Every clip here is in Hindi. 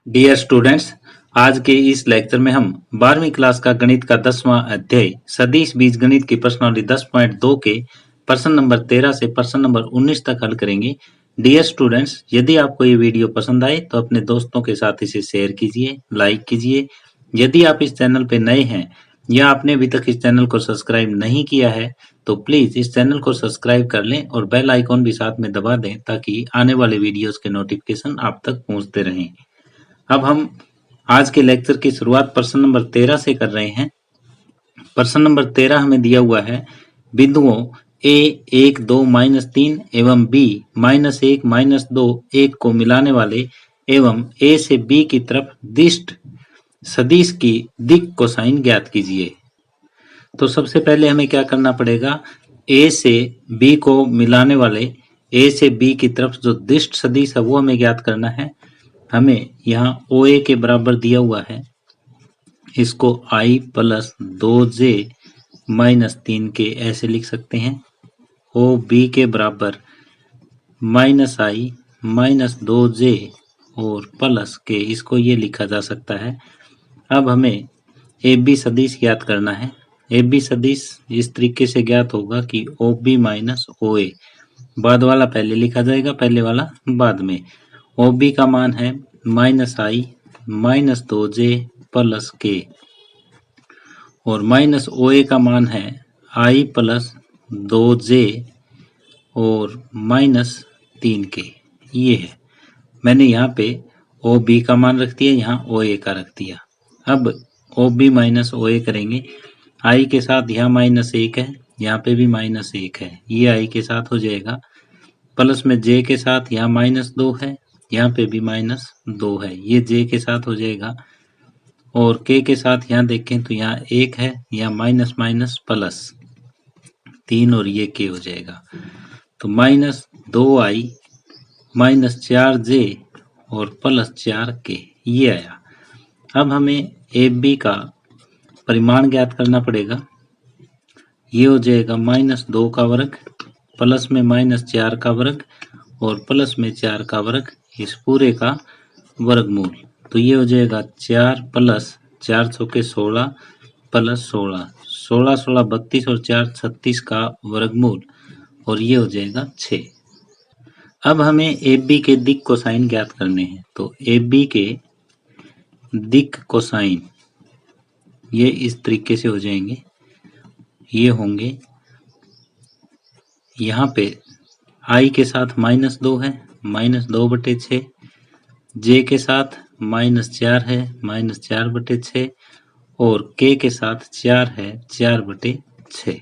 डियर स्टूडेंट्स, आज के इस लेक्चर में हम 12वीं क्लास का गणित का 10वां अध्याय सदिश बीजगणित की प्रश्नावली 10.2 के प्रश्न नंबर 13 से प्रश्न नंबर 19 तक हल करेंगे। डियर स्टूडेंट्स, यदि आपको ये वीडियो पसंद आए तो अपने दोस्तों के साथ इसे शेयर कीजिए, लाइक कीजिए। यदि आप इस चैनल पे नए हैं या आपने अभी तक इस चैनल को सब्सक्राइब नहीं किया है तो प्लीज इस चैनल को सब्सक्राइब कर लें और बेल आइकॉन भी साथ में दबा दें ताकि आने वाले वीडियोस के नोटिफिकेशन आप तक पहुंचते रहें। अब हम आज के लेक्चर की शुरुआत प्रश्न नंबर 13 से कर रहे हैं। प्रश्न नंबर 13 हमें दिया हुआ है, बिंदुओं ए 1 2 -3 एवं बी -1 -2 1 को मिलाने वाले एवं ए से बी की तरफ दिष्ट सदिश की दिक् कोसाइन ज्ञात कीजिए। तो सबसे पहले हमें क्या करना पड़ेगा, ए से बी को मिलाने वाले ए से बी की तरफ जो दिष्ट सदिश है वो हमें ज्ञात करना है। हमें यहाँ ओ ए के बराबर दिया हुआ है, इसको i प्लस 2j -3 के ऐसे लिख सकते हैं। ओ बी के बराबर -i -2j और प्लस के, इसको ये लिखा जा सकता है। अब हमें ए बी सदिश ज्ञात करना है। ए बी सदिश इस तरीके से ज्ञात होगा कि ओ बी माइनस ओ ए, बाद वाला पहले लिखा जाएगा, पहले वाला बाद में। ओ बी का मान है -i -2j प्लस के और माइनस ओ ए का मान है i प्लस 2j और -3 के। ये है, मैंने यहाँ पे ओ बी का मान रख दिया, यहाँ ओ ए का रख दिया। अब ओ बी माइनस ओ ए करेंगे, i के साथ यहाँ -1 है, यहाँ पे भी -1 है, ये i के साथ हो जाएगा। प्लस में j के साथ यहाँ -2 है, यहाँ पे भी -2 है, ये j के साथ हो जाएगा। और k के साथ यहाँ देखें तो यहाँ 1 है, यहाँ माइनस माइनस प्लस 3 और ये k हो जाएगा। तो -2i -4j और प्लस 4k ये आया। अब हमें ए बी का परिमाण ज्ञात करना पड़ेगा। ये हो जाएगा -2 का वर्ग प्लस में -4 का वर्ग और प्लस में 4 का वर्ग, इस पूरे का वर्गमूल। तो ये हो जाएगा 4 प्लस 4 चौके 16 प्लस 16, 16 16 32 और 4 36 का वर्गमूल और ये हो जाएगा 6। अब हमें ए बी के दिक् कोसाइन ज्ञात करने हैं। तो ए बी के दिक् कोसाइन ये इस तरीके से हो जाएंगे, ये होंगे, यहाँ पे i के साथ -2 है, -2/6, j के साथ -4 है, -4/6 और k के साथ 4 है, 4/6।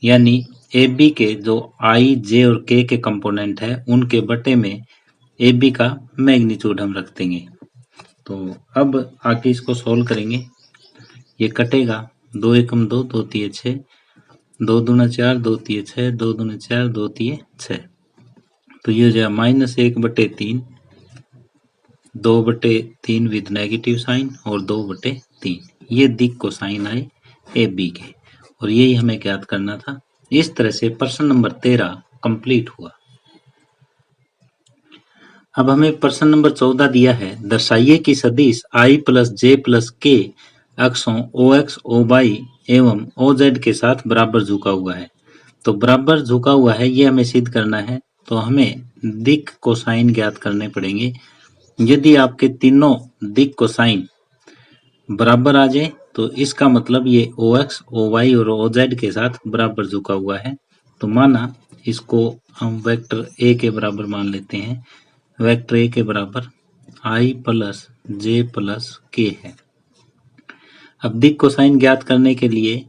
यानी ए बी के जो i, j और k के कंपोनेंट है उनके बटे में ए बी का मैग्नीट्यूड हम रख देंगे। तो अब आके इसको सोल्व करेंगे, ये कटेगा, 2 एकम 2, 2 तिये 6, 2 दूना 4, 2 तिये 6, 2 दूना 4, 2 तिये 6। तो ये हो जाएगा -1/3, 2/3 विद नेगेटिव साइन और 2/3, ये दिक् कोसाइन आए ए बी के और यही हमें ज्ञात करना था। इस तरह से प्रश्न नंबर 13 कंप्लीट हुआ। अब हमें प्रश्न नंबर 14 दिया है, दर्शाइए कि सदिश i प्लस जे प्लस के अक्षों OX, OY एवं OZ के साथ बराबर झुका हुआ है। तो बराबर झुका हुआ है ये हमें सिद्ध करना है, तो हमें दिक् कोसाइन ज्ञात करने पड़ेंगे। यदि आपके तीनों दिक् कोसाइन बराबर आ जाए तो इसका मतलब ये OX, OY और OZ के साथ बराबर झुका हुआ है। तो माना इसको हम वेक्टर A के बराबर मान लेते हैं, वेक्टर A के बराबर i प्लस जे प्लस के है। अब दिक् कोसाइन ज्ञात करने के लिए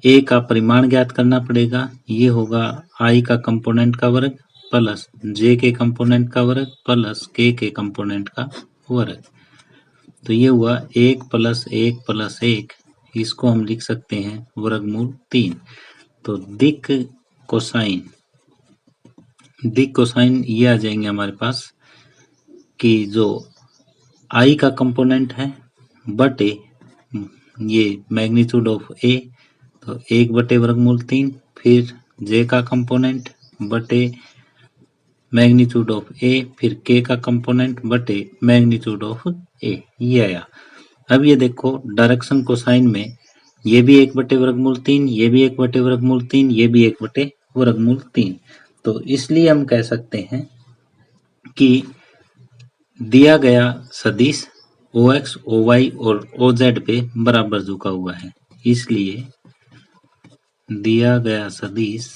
a का परिमाण ज्ञात करना पड़ेगा, ये होगा i का कंपोनेंट का वर्ग प्लस j के कंपोनेंट का वर्ग प्लस k के कंपोनेंट का वर्ग। तो ये हुआ 1 प्लस 1 प्लस 1, इसको हम लिख सकते हैं वर्गमूल 3। तो दिक् कोसाइन ये आ जाएंगे हमारे पास कि जो i का कंपोनेंट है बटे ये मैग्नीट्यूड ऑफ a, तो 1/वर्गमूल 3, फिर j का कंपोनेंट बटे मैग्नीट्यूड ऑफ ए, फिर के का कंपोनेंट बटे मैग्नीट्यूड ऑफ ए, ये आया। अब ये देखो डायरेक्शन कोसाइन में ये भी 1/√3, ये भी 1/√3, ये भी 1/√3। तो इसलिए हम कह सकते हैं कि दिया गया सदिश OX, OY और OZ पे बराबर झुका हुआ है। इसलिए दिया गया सदिश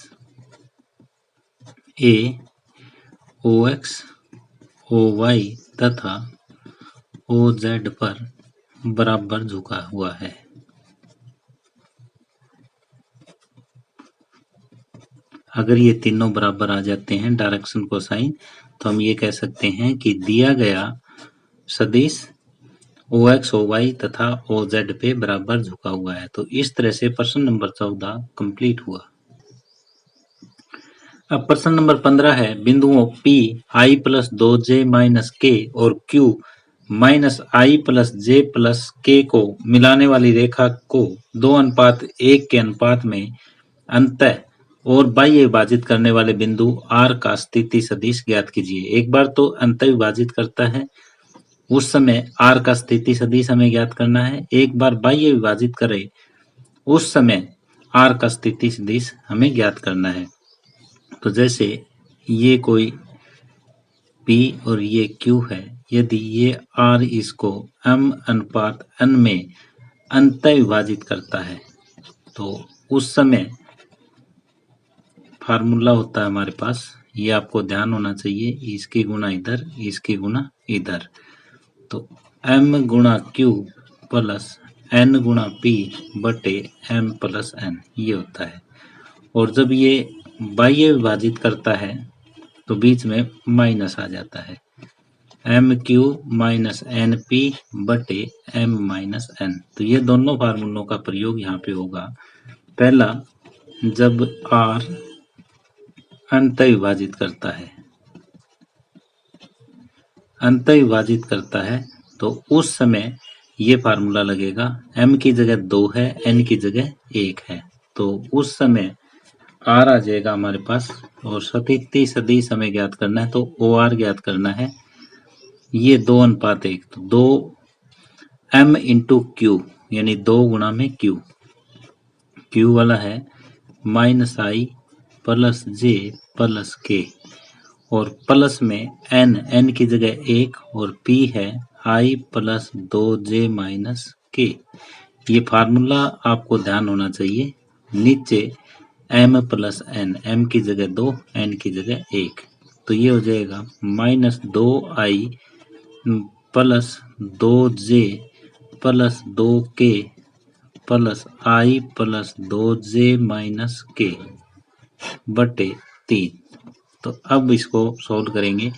A OX, OY तथा OZ पर बराबर झुका हुआ है। अगर ये तीनों बराबर आ जाते हैं डायरेक्शन कोसाइन, तो हम ये कह सकते हैं कि दिया गया सदिश OX, OY तथा OZ पे बराबर झुका हुआ है। तो इस तरह से प्रश्न नंबर 14 कंप्लीट हुआ। अब प्रश्न नंबर 15 है, बिंदुओं P I plus 2J minus K और Q minus I plus J plus K को मिलाने वाली रेखा को 2:1 के अनुपात में अंतः और बाह्य विभाजित करने वाले बिंदु R का स्थिति सदिश ज्ञात कीजिए। एक बार तो अंतः विभाजित करता है, उस समय R का स्थिति सदिश हमें ज्ञात करना है। एक बार बाह्य विभाजित करे, उस समय R का स्थिति सदिश हमें ज्ञात करना है। तो जैसे ये कोई P और ये Q है, यदि ये R इसको M/N में अंतः विभाजित करता है, तो उस समय फार्मूला होता है हमारे पास, ये आपको ध्यान होना चाहिए, इसकी गुना इधर, इसकी गुना इधर। तो M गुणा Q प्लस N गुणा P बटे M प्लस N, ये होता है। और जब ये बाह्य विभाजित करता है तो बीच में माइनस आ जाता है, MQ माइनस NP बटे M माइनस N। तो ये दोनों फार्मूलों का प्रयोग यहाँ पे होगा। पहला, जब R अंतः विभाजित करता है, अंतः विभाजित करता है तो उस समय ये फार्मूला लगेगा। M की जगह 2 है, N की जगह 1 है, तो उस समय R आ जाएगा हमारे पास। और स्थिति सदिश हमें ज्ञात करना है, तो OR ज्ञात करना है। ये 2:1, तो 2M इंटू Q, यानी 2 गुणा में Q। Q वाला है minus I plus J plus K, और प्लस में N की जगह 1 और P है I plus 2J minus K। ये फार्मूला आपको ध्यान होना चाहिए। नीचे M प्लस N, M की जगह 2, N की जगह 1, तो ये हो जाएगा minus 2I plus 2J plus 2K plus I plus 2J minus K बटे 3। तो अब इसको सॉल्व करेंगे,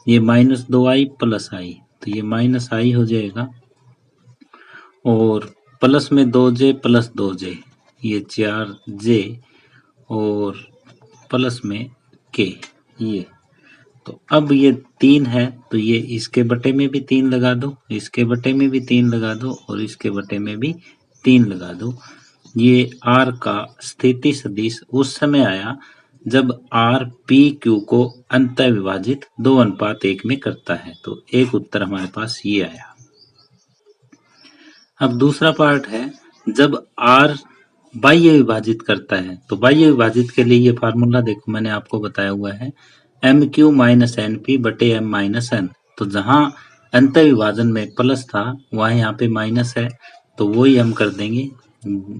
ये माइनस 2I प्लस I, तो ये माइनस I हो जाएगा, और प्लस में 2J प्लस 2J, ये 4J, और प्लस में K, ये। तो अब ये 3 है, तो ये इसके बटे में भी 3 लगा दो, इसके बटे में भी 3 लगा दो, और इसके बटे में भी 3 लगा दो। ये R का स्थिति सदिश उस समय आया जब R PQ को अंतः विभाजित 2:1 में करता है। तो एक उत्तर हमारे पास ये आया। अब दूसरा पार्ट है, जब R बाह्य विभाजित करता है, तो बाह्य विभाजित के लिए ये फार्मूला देखो मैंने आपको बताया हुआ है, MQ माइनस NP बटे M माइनस N। तो जहां अंतः विभाजन में प्लस था, वहां यहाँ पे माइनस है, तो वही हम कर देंगे।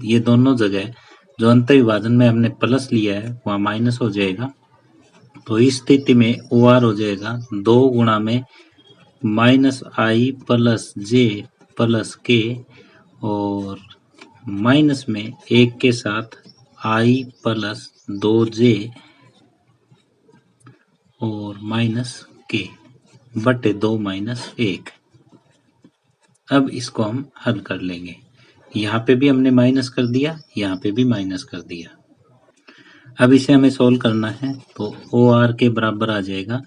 ये दोनों जगह जो अंतः विभाजन में हमने प्लस लिया है, वहां माइनस हो जाएगा। तो इस स्थिति में OR हो जाएगा 2 गुणा में minus I plus J plus K, और माइनस में 1 के साथ I प्लस 2J और माइनस K बटे 2 माइनस 1। अब इसको हम हल कर लेंगे। यहाँ पे भी हमने माइनस कर दिया, यहाँ पे भी माइनस कर दिया। अब इसे हमें सोल्व करना है, तो OR के बराबर आ जाएगा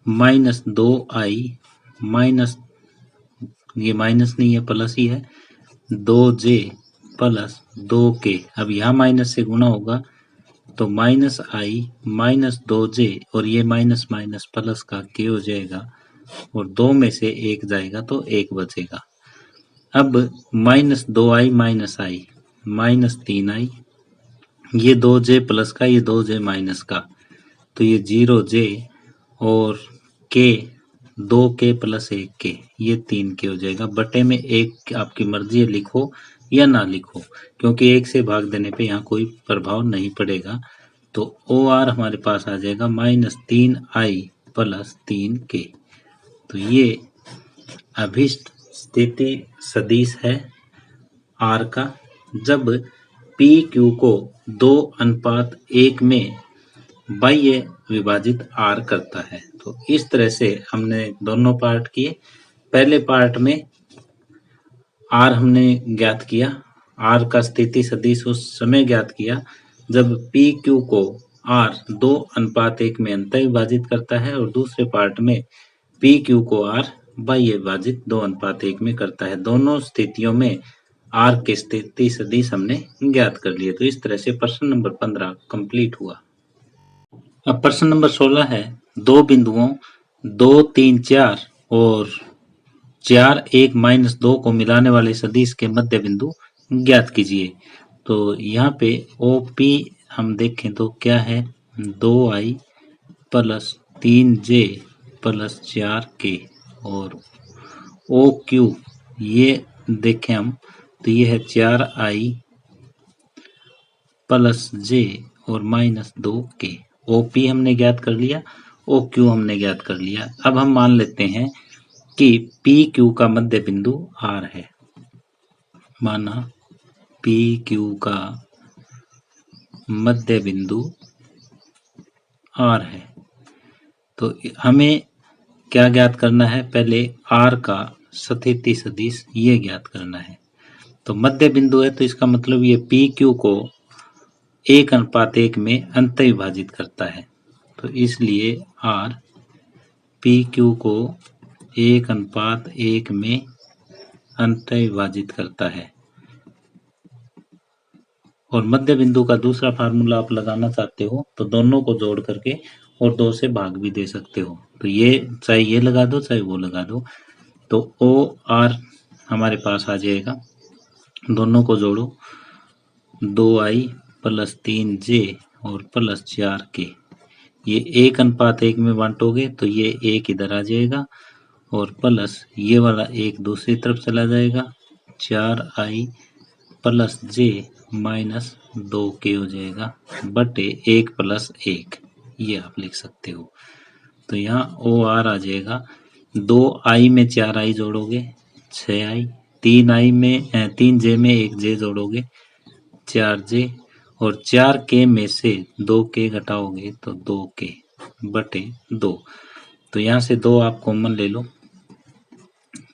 माइनस 2I माइनस, ये माइनस नहीं है प्लस ही है, 2J प्लस 2K। अब यहाँ माइनस से गुणा होगा, तो माइनस आई माइनस 2j और ये माइनस माइनस प्लस का k हो जाएगा और 2 में से 1 जाएगा तो 1 बचेगा। अब माइनस 2i माइनस आई माइनस 3i, ये 2j प्लस का ये 2j माइनस का, तो ये 0j और k 2k प्लस 1k ये 3k हो जाएगा। बटे में 1 आपकी मर्जी है लिखो या ना लिखो, क्योंकि 1 से भाग देने पे यहाँ कोई प्रभाव नहीं पड़ेगा। तो OR हमारे पास आ जाएगा माइनस 3i प्लस 3k। तो ये अभिष्ट स्थिति सदिश है R का, जब PQ को 2:1 में बाह्य विभाजित R करता है। तो इस तरह से हमने दोनों पार्ट किए। पहले पार्ट में R हमने ज्ञात किया, R का स्थिति सदिश उस समय ज्ञात किया जब PQ को R 2:1 में अंतः विभाजित करता है और दूसरे पार्ट में PQ को R बाह्य विभाजित 2:1 में करता है। दोनों स्थितियों में R के स्थिति सदिश हमने ज्ञात कर लिए। तो इस तरह से प्रश्न नंबर 15 कंप्लीट हुआ। अब प्रश्न नंबर 16 है, दो बिंदुओं 2, 3, 4 और 4, 1, माइनस 2 को मिलाने वाले सदिश के मध्य बिंदु ज्ञात कीजिए। तो यहाँ पे OP हम देखें तो क्या है, 2i plus 3j plus 4k और OQ ये देखें हम तो ये है 4i प्लस j और माइनस 2k। OP हमने ज्ञात कर लिया, OQ हमने ज्ञात कर लिया। अब हम मान लेते हैं कि PQ का मध्य बिंदु R है। माना PQ का मध्य बिंदु R है, तो हमें क्या ज्ञात करना है, पहले R का स्थिति सदिश ये ज्ञात करना है। तो मध्य बिंदु है तो इसका मतलब ये PQ को 1:1 में अंतः विभाजित करता है। तो इसलिए R PQ को 1:1 में अंतः विभाजित करता है। और मध्य बिंदु का दूसरा फार्मूला आप लगाना चाहते हो तो दोनों को जोड़ करके और 2 से भाग भी दे सकते हो। तो ये चाहे ये लगा दो चाहे वो लगा दो। तो OR हमारे पास आ जाएगा, दोनों को जोड़ो, 2i प्लस 3j और प्लस 4k। ये 1:1 में बांटोगे तो ये 1 इधर आ जाएगा और प्लस ये वाला 1 दूसरी तरफ चला जाएगा, 4i plus j minus 2k हो जाएगा बटे 1 प्लस 1, ये आप लिख सकते हो। तो यहाँ OR आ जाएगा, 2i में 4i जोड़ोगे 6i, 3i में 3j में 1j जोड़ोगे 4j और 4k में से 2k घटाओगे तो 2k बटे 2। तो यहाँ से 2 आप कॉमन ले लो,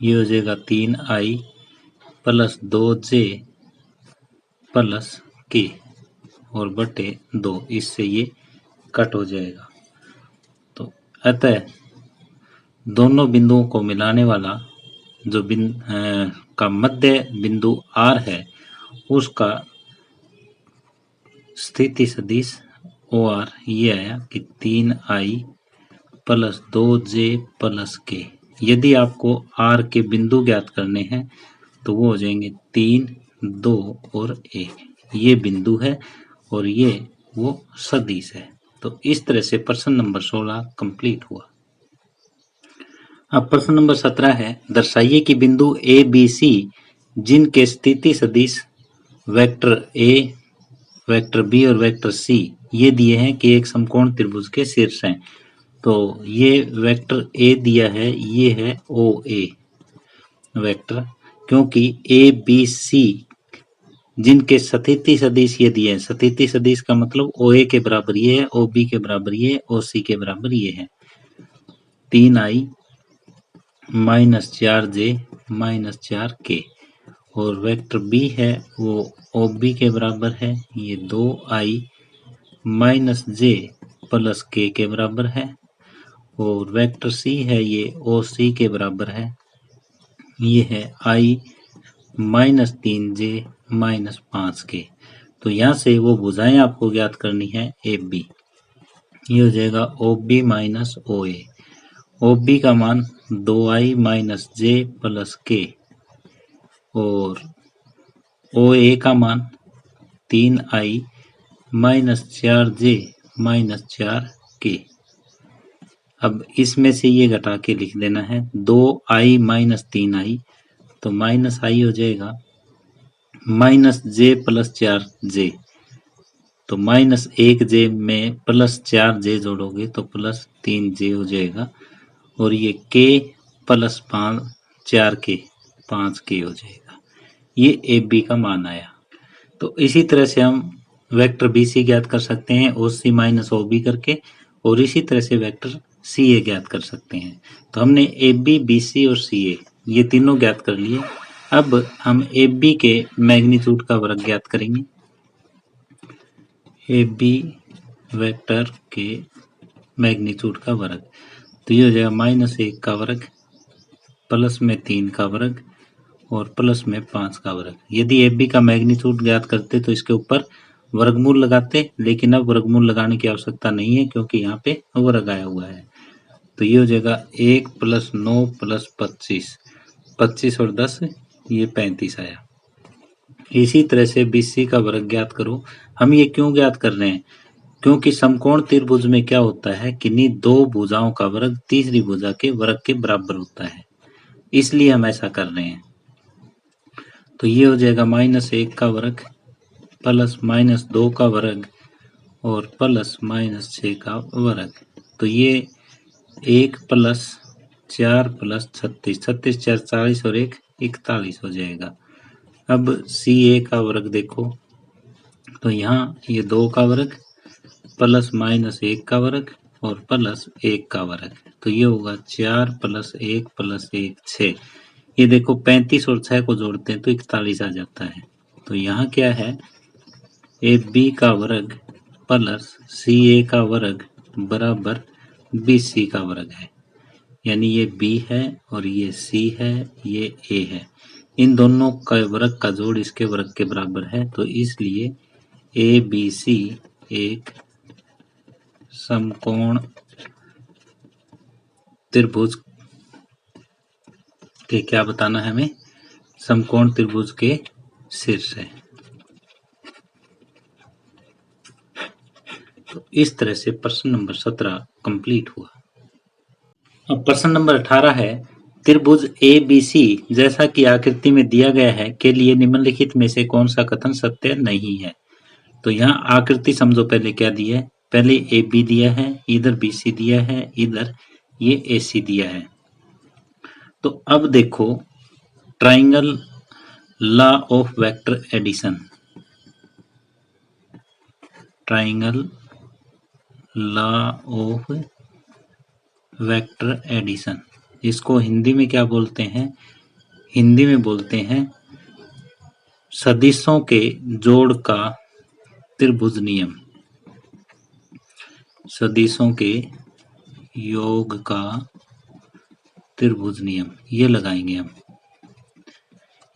ये हो जाएगा 3i plus 2j plus k और बटे 2, इससे ये कट हो जाएगा। तो अतः दोनों बिंदुओं को मिलाने वाला जो का मध्य बिंदु R है उसका स्थिति सदिश OR ये आया कि 3i plus 2j plus k। यदि आपको R के बिंदु ज्ञात करने हैं तो वो हो जाएंगे 3, 2 और 1, ये बिंदु है और ये वो सदिश है। तो इस तरह से प्रश्न नंबर 16 कंप्लीट हुआ। अब प्रश्न नंबर 17 है, दर्शाइए कि बिंदु A, B, C जिनके स्थिति सदिश वेक्टर A, वेक्टर B और वेक्टर C ये दिए हैं कि एक समकोण त्रिभुज के शीर्ष हैं। तो ये वेक्टर A दिया है, ये है OA वेक्टर, क्योंकि A, B, C जिनके स्थिति सदिश ये दिए हैं। स्थिति सदिश का मतलब OA के बराबर ये है, OB के बराबर ये है, OC के बराबर ये है। 3i minus 4j minus 4k और वेक्टर B है वो OB के बराबर है, ये 2i minus j plus k के बराबर है और वेक्टर C है ये OC के बराबर है, ये है i minus 3j minus 5k। तो यहाँ से वो भुजाएं आपको ज्ञात करनी है ए बी। ये हो जाएगा ओ बी माइनस ओ ए। ओ बी का मान 2i माइनस जे प्लस के और ओ ए का मान 3i minus 4j minus 4k। अब इसमें से ये घटा के लिख देना है 2i माइनस 3i, तो माइनस आई हो जाएगा माइनस जे प्लस 4j, तो माइनस 1j में प्लस 4j जोड़ोगे तो प्लस 3j हो जाएगा और ये k प्लस 4k 5k हो जाएगा। ये ए बी का मान आया। तो इसी तरह से हम वेक्टर बी सी ज्ञात कर सकते हैं ओ सी माइनस ओ बी करके, और इसी तरह से वेक्टर सी ए ज्ञात कर सकते हैं। तो हमने ए बी बी सी और सी ए ये तीनों ज्ञात कर लिए। अब हम ए बी के मैग्नीट्यूड का वर्ग ज्ञात करेंगे। ए बी वेक्टर के मैग्नीट्यूड का वर्ग, तो ये हो जाएगा माइनस 1 का वर्ग प्लस में 3 का वर्ग और प्लस में 5 का वर्ग। यदि ए बी का मैग्नीट्यूड ज्ञात करते तो इसके ऊपर वर्गमूल लगाते, लेकिन अब वर्गमूल लगाने की आवश्यकता नहीं है क्योंकि यहाँ पे वर्ग आया हुआ है। तो ये हो जाएगा 1 प्लस 9 प्लस 25, 25 और 10 ये 35 आया। इसी तरह से बी सी का वर्ग ज्ञात करो। हम ये क्यों ज्ञात कर रहे हैं? क्योंकि समकोण त्रिभुज में क्या होता है, किन्हीं दो भुजाओं का वर्ग तीसरी भुजा के वर्ग के बराबर होता है, इसलिए हम ऐसा कर रहे हैं। तो ये हो जाएगा माइनस 1 का वर्ग प्लस माइनस 2 का वर्ग और प्लस माइनस 6 का वर्ग। तो ये 1 प्लस 4 प्लस 36, 36 4 40 और 1 41 हो जाएगा। अब सी ए का वर्ग देखो, तो यहाँ ये 2 का वर्ग प्लस माइनस 1 का वर्ग और प्लस 1 का वर्ग, तो ये होगा 4 प्लस 1 प्लस 1 6। ये देखो 35 और 6 को जोड़ते हैं तो 41 आ जाता है। तो यहाँ क्या है, ए बी का वर्ग प्लस सी ए का वर्ग बराबर बी सी का वर्ग है। यानी ये बी है और ये सी है, ये ए है। इन दोनों का वर्ग का जोड़ इसके वर्ग के बराबर है, तो इसलिए ए बी सी एक समकोण त्रिभुज के क्या बताना है हमें, समकोण त्रिभुज के शीर्ष है। तो इस तरह से प्रश्न नंबर 17 कंप्लीट हुआ। अब प्रश्न नंबर 18 है, त्रिभुज ए बी सी जैसा कि आकृति में दिया गया है के लिए निम्नलिखित में से कौन सा कथन सत्य नहीं है। तो यहाँ आकृति समझो पहले क्या दिया है, पहले ए बी दिया है, इधर बी सी दिया है, इधर ये ए सी दिया है। तो अब देखो triangle law of vector addition, triangle law of vector addition, इसको हिंदी में क्या बोलते हैं, हिंदी में बोलते हैं सदिशों के जोड़ का त्रिभुज नियम, सदिशों के योग का त्रिभुज नियम, ये लगाएंगे हम।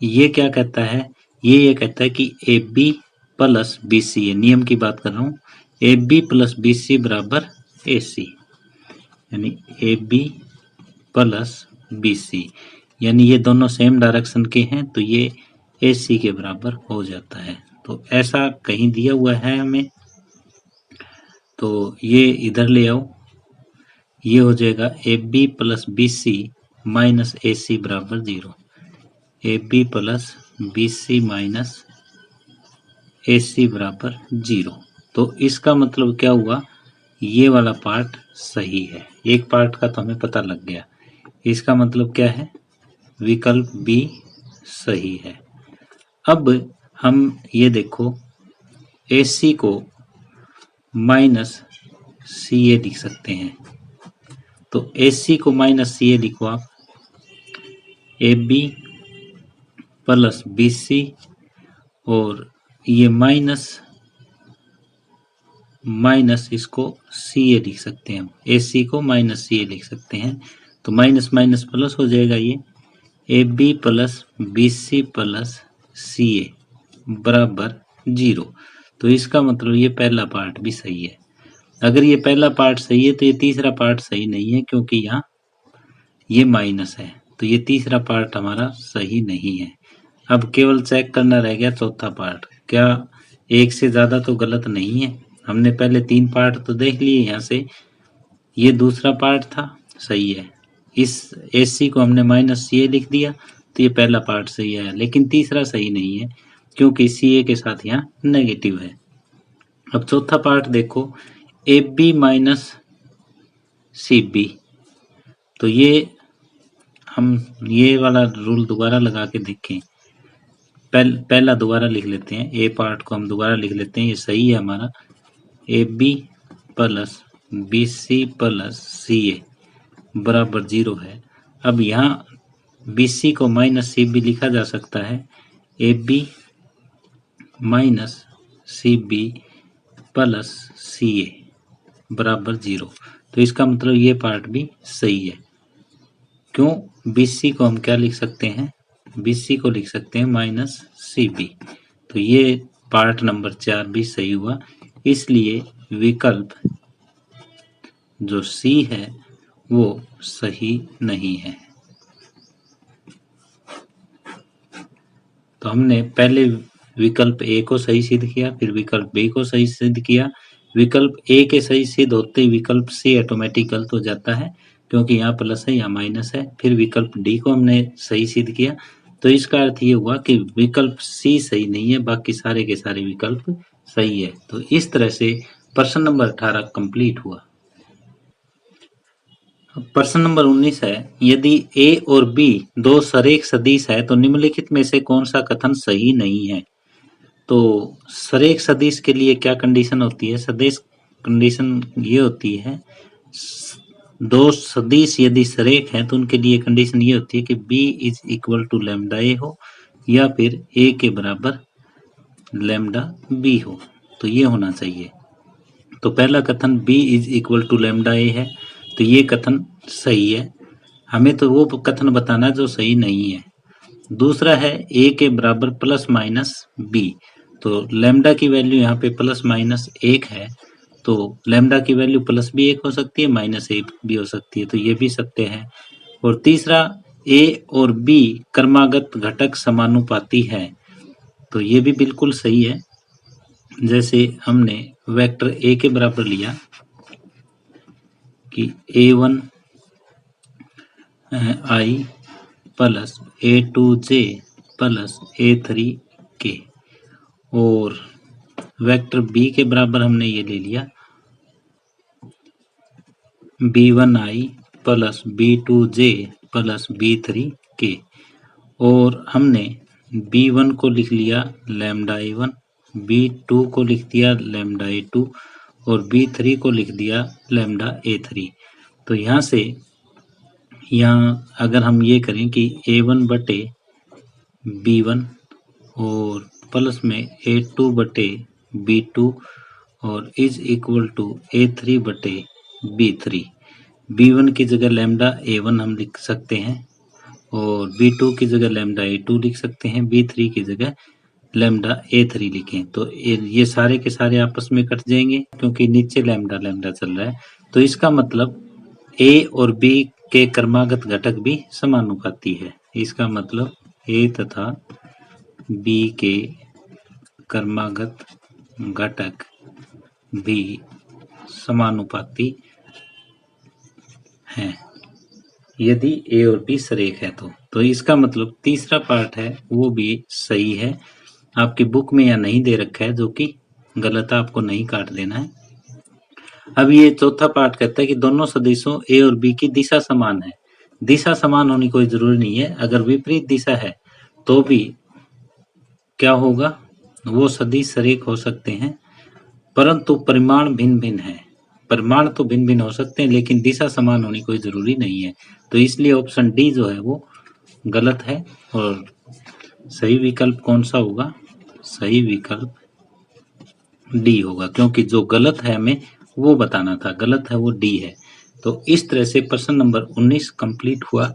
ये क्या कहता है, ये कहता है कि A B plus B C, नियम की बात कर रहा हूँ, A B plus B C बराबर ए सी, यानी A B plus B C, यानी ये दोनों सेम डायरेक्शन के हैं तो ये ए सी के बराबर हो जाता है। तो ऐसा कहीं दिया हुआ है हमें, तो ये इधर ले आओ, ये हो जाएगा A B plus B C minus A C बराबर 0, A B plus B C minus A C बराबर 0। तो इसका मतलब क्या हुआ, ये वाला पार्ट सही है, एक पार्ट का तो हमें पता लग गया। इसका मतलब क्या है, विकल्प बी सही है। अब हम ये देखो ए सी को माइनस सी ए लिख सकते हैं, तो ए सी को माइनस सी ए लिखो आप, A B plus B C और ये माइनस इसको सी ए लिख सकते हैं हम, ए सी को माइनस सी ए लिख सकते हैं, तो माइनस माइनस प्लस हो जाएगा, ये A B plus B C plus C A बराबर 0। तो इसका मतलब ये पहला पार्ट भी सही है। अगर ये पहला पार्ट सही है तो ये तीसरा पार्ट सही नहीं है, क्योंकि यहाँ ये माइनस है, तो ये तीसरा पार्ट हमारा सही नहीं है। अब केवल चेक करना रह गया चौथा पार्ट, क्या एक से ज़्यादा तो गलत नहीं है। हमने पहले 3 पार्ट तो देख लिए यहाँ से, ये दूसरा पार्ट था, सही है। इस AC को हमने -CA लिख दिया, तो ये पहला पार्ट सही है, लेकिन तीसरा सही नहीं है, क्योंकि CA के साथ यहाँ नेगेटिव है। अब चौथा पार्ट देखो, AB माइनस CB, तो ये हम ये वाला रूल दोबारा लगा के देखें। पहला दोबारा लिख लेते हैं, ए पार्ट को हम दोबारा लिख लेते हैं, ये सही है हमारा। AB plus BC plus CA बराबर 0 है। अब यहाँ BC को -CB लिखा जा सकता है, AB minus CB plus CA बराबर 0। तो इसका मतलब ये पार्ट भी सही है। क्यों? BC को हम क्या लिख सकते हैं? BC को लिख सकते हैं -CB। तो ये पार्ट नंबर 4 भी सही हुआ। इसलिए विकल्प जो C है वो सही नहीं है। तो हमने पहले विकल्प A को सही सिद्ध किया, फिर विकल्प B को सही सिद्ध किया। विकल्प A के सही सिद्ध होते ही विकल्प C ऑटोमेटिक गलत हो जाता है, क्योंकि यहाँ प्लस है, यहाँ माइनस है। फिर विकल्प D को हमने सही सिद्ध किया, तो इसका अर्थ ये हुआ कि विकल्प C सही नहीं है, बाकी सारे के सारे विकल्प सही है। तो इस तरह से प्रश्न नंबर 18 कंप्लीट हुआ। प्रश्न नंबर 19 है, यदि A और B दो सरेख सदिश है तो निम्नलिखित में से कौन सा कथन सही नहीं है। तो सरेख सदिश के लिए क्या कंडीशन होती है? सदिश कंडीशन ये होती है, दो सदिश यदि सरेख हैं तो उनके लिए कंडीशन ये होती है कि B is equal to lambda A हो, या फिर A के बराबर लैम्डा B हो। तो ये होना चाहिए। तो पहला कथन B is equal to lambda A है, तो ये कथन सही है। हमें तो वो कथन बताना जो सही नहीं है। दूसरा है A के बराबर प्लस माइनस B, तो लैम्डा की वैल्यू यहाँ पे प्लस माइनस 1 है, तो लैम्डा की वैल्यू प्लस भी 1 हो सकती है, -1 भी हो सकती है, तो ये भी सत्य है। और तीसरा, A और B क्रमागत घटक समानुपाती है, तो ये भी बिल्कुल सही है। जैसे हमने वेक्टर A के बराबर लिया कि A1 I plus A2J plus A3K, और वेक्टर B के बराबर हमने ये ले लिया B1I plus B2J plus B3K, और हमने B1 को लिख लिया लैम्डा A1, B2 को लिख दिया लैम्डा A2 और B3 को लिख दिया लैम्डा A3। तो यहाँ से यहाँ अगर हम ये करें कि A1 बटे B1 और प्लस में A2 बटे B2 और इज इक्वल टू A3 बटे B3। B1 की जगह लैम्डा A1 हम लिख सकते हैं, और B2 की जगह लैम्डा A2 लिख सकते हैं, B3 की जगह लैम्डा A3 लिखें। तो ये सारे के सारे आपस में कट जाएंगे, क्योंकि नीचे लैम्डा लैम्डा चल रहा है। तो इसका मतलब A और B के क्रमागत घटक भी समानुपाती है। इसका मतलब A तथा B के क्रमागत घटक भी समानुपाती हैं, यदि A और B सरेख है तो इसका मतलब तीसरा पार्ट है वो भी सही है। आपकी बुक में या नहीं दे रखा है, जो कि गलत है, आपको नहीं काट देना है। अब ये चौथा पार्ट कहता है कि दोनों सदिशों A और B की दिशा समान है। दिशा समान होनी कोई जरूरी नहीं है, अगर विपरीत दिशा है तो भी क्या होगा, वो सदिश सरेख हो सकते हैं, परंतु परिमाण भिन्न भिन्न है। परिमाण तो भिन्न भिन्न हो सकते हैं, लेकिन दिशा समान होनी कोई जरूरी नहीं है। तो इसलिए ऑप्शन डी जो है वो गलत है। और सही विकल्प कौन सा होगा? सही विकल्प डी होगा, क्योंकि जो गलत है हमें वो बताना था, गलत है वो डी है। तो इस तरह से प्रश्न नंबर 19 कंप्लीट हुआ।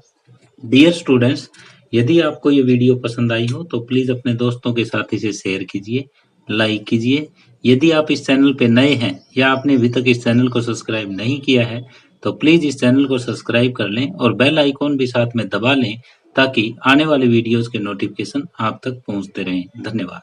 डियर स्टूडेंट्स, यदि आपको ये वीडियो पसंद आई हो तो प्लीज़ अपने दोस्तों के साथ इसे शेयर कीजिए, लाइक कीजिए। यदि आप इस चैनल पे नए हैं या आपने अभी तक इस चैनल को सब्सक्राइब नहीं किया है तो प्लीज इस चैनल को सब्सक्राइब कर लें और बेल आइकॉन भी साथ में दबा लें ताकि आने वाले वीडियोस के नोटिफिकेशन आप तक पहुंचते रहें। धन्यवाद।